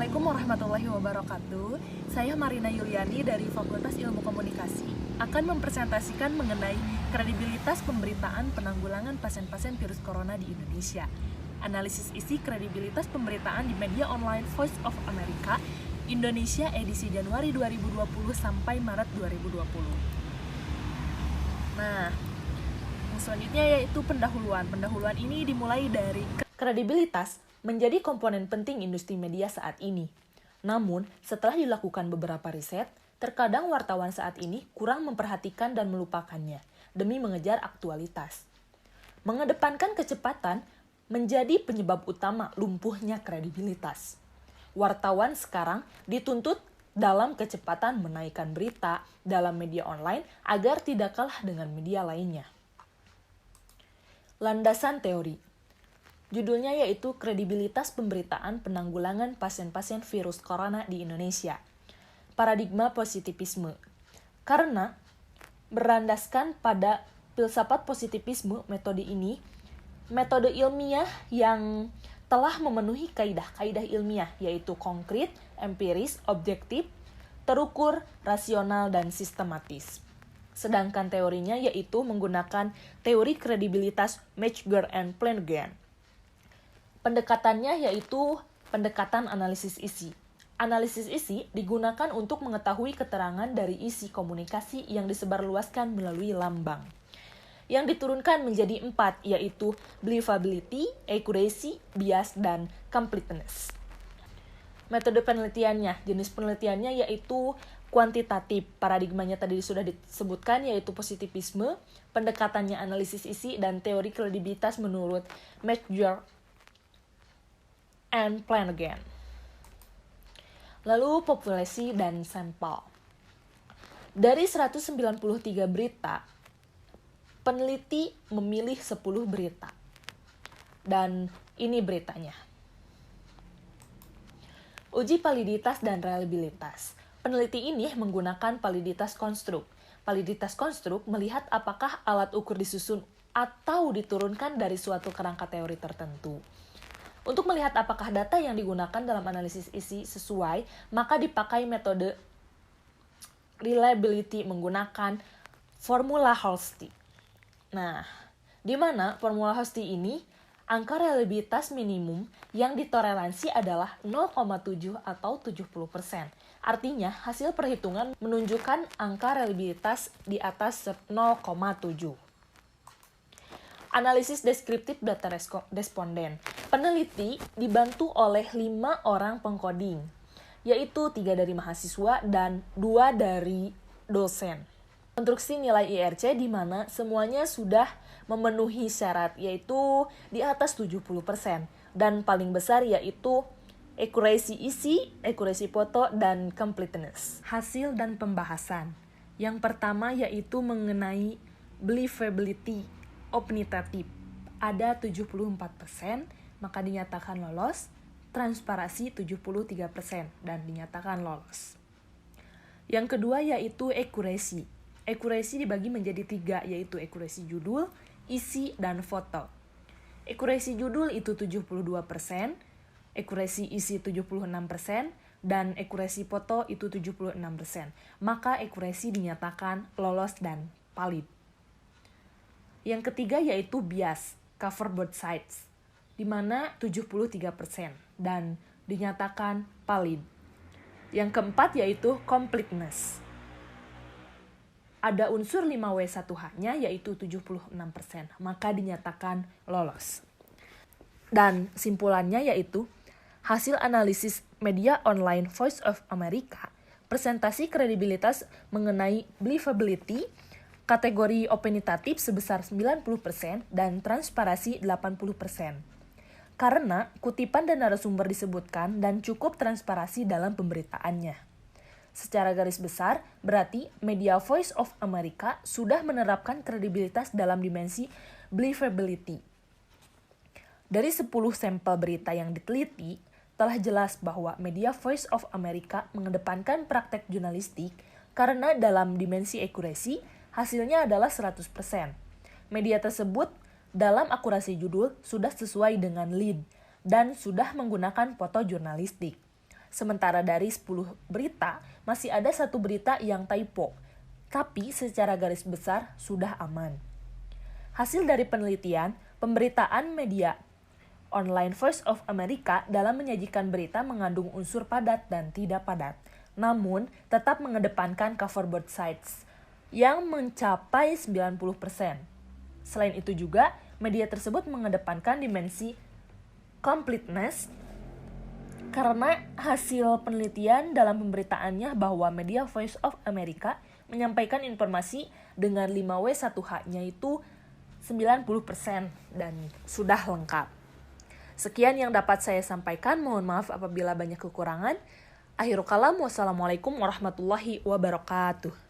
Assalamualaikum warahmatullahi wabarakatuh. Saya Marina Yuliani dari Fakultas Ilmu Komunikasi akan mempresentasikan mengenai kredibilitas pemberitaan penanggulangan pasien-pasien virus corona di Indonesia. Analisis isi kredibilitas pemberitaan di media online Voice of America Indonesia edisi Januari 2020 sampai Maret 2020. Nah, yang selanjutnya yaitu pendahuluan. Pendahuluan ini dimulai dari kredibilitas menjadi komponen penting industri media saat ini. Namun, setelah dilakukan beberapa riset, terkadang wartawan saat ini kurang memperhatikan dan melupakannya demi mengejar aktualitas. Mengedepankan kecepatan menjadi penyebab utama lumpuhnya kredibilitas. Wartawan sekarang dituntut dalam kecepatan menaikkan berita dalam media online agar tidak kalah dengan media lainnya. Landasan teori. Judulnya yaitu Kredibilitas Pemberitaan Penanggulangan Pasien-pasien Virus Corona di Indonesia. Paradigma positivisme. Karena berlandaskan pada filsafat positivisme, metode ini metode ilmiah yang telah memenuhi kaidah-kaidah ilmiah yaitu konkret, empiris, objektif, terukur, rasional, dan sistematis. Sedangkan teorinya yaitu menggunakan teori kredibilitas Metzger and Flanagan. Pendekatannya yaitu pendekatan analisis isi. Analisis isi digunakan untuk mengetahui keterangan dari isi komunikasi yang disebarluaskan melalui lambang. Yang diturunkan menjadi 4 yaitu believability, accuracy, bias, dan completeness. Metode penelitiannya, jenis penelitiannya yaitu kuantitatif. Paradigmanya tadi sudah disebutkan yaitu positivisme, pendekatannya analisis isi, dan teori kredibilitas menurut Metzger and Flanagan. Lalu populasi dan sampel. Dari 193 berita, peneliti memilih 10 berita. Dan ini beritanya. Uji validitas dan reliabilitas. Peneliti ini menggunakan validitas konstruk. Validitas konstruk melihat apakah alat ukur disusun atau diturunkan dari suatu kerangka teori tertentu. Untuk melihat apakah data yang digunakan dalam analisis isi sesuai, maka dipakai metode reliability menggunakan formula Holsti. Nah, di mana formula Holsti ini, angka reliabilitas minimum yang ditoleransi adalah 0,7 atau 70%. Artinya, hasil perhitungan menunjukkan angka reliabilitas di atas 0,7. Analisis deskriptif data responden. Peneliti dibantu oleh 5 orang pengkoding, yaitu 3 dari mahasiswa dan 2 dari dosen. Konstruksi nilai IRC di mana semuanya sudah memenuhi syarat, yaitu di atas 70%. Dan paling besar yaitu accuracy isi, accuracy foto, dan completeness. Hasil dan pembahasan. Yang pertama yaitu mengenai believability opinitatif. Ada 74%, maka dinyatakan lolos. Transparansi 73% dan dinyatakan lolos. Yang kedua yaitu accuracy. Accuracy dibagi menjadi 3, yaitu accuracy judul, isi, dan foto. Accuracy judul itu 72%, accuracy isi 76%, dan accuracy foto itu 76%. Maka accuracy dinyatakan lolos dan valid. Yang ketiga yaitu bias, cover both sides, di mana 73% dan dinyatakan valid. Yang keempat yaitu completeness. Ada unsur 5W1H-nya yaitu 76%, maka dinyatakan lolos. Dan simpulannya yaitu hasil analisis media online Voice of America, presentasi kredibilitas mengenai believability, kategori opinitatif sebesar 90% dan transparansi 80%. Karena kutipan dan narasumber disebutkan dan cukup transparansi dalam pemberitaannya. Secara garis besar, berarti media Voice of America sudah menerapkan kredibilitas dalam dimensi believability. Dari 10 sampel berita yang diteliti, telah jelas bahwa media Voice of America mengedepankan praktek jurnalistik karena dalam dimensi accuracy, hasilnya adalah 100%. Media tersebut dalam akurasi judul sudah sesuai dengan lead dan sudah menggunakan foto jurnalistik. Sementara dari 10 berita, masih ada 1 berita yang typo, tapi secara garis besar sudah aman. Hasil dari penelitian, pemberitaan media online Voice of America dalam menyajikan berita mengandung unsur padat dan tidak padat, namun tetap mengedepankan cover both sides yang mencapai 90%. Selain itu juga, media tersebut mengedepankan dimensi completeness karena hasil penelitian dalam pemberitaannya bahwa media Voice of America menyampaikan informasi dengan 5W1H-nya itu 90% dan sudah lengkap. Sekian yang dapat saya sampaikan, mohon maaf apabila banyak kekurangan. Akhirul kalam, wassalamualaikum warahmatullahi wabarakatuh.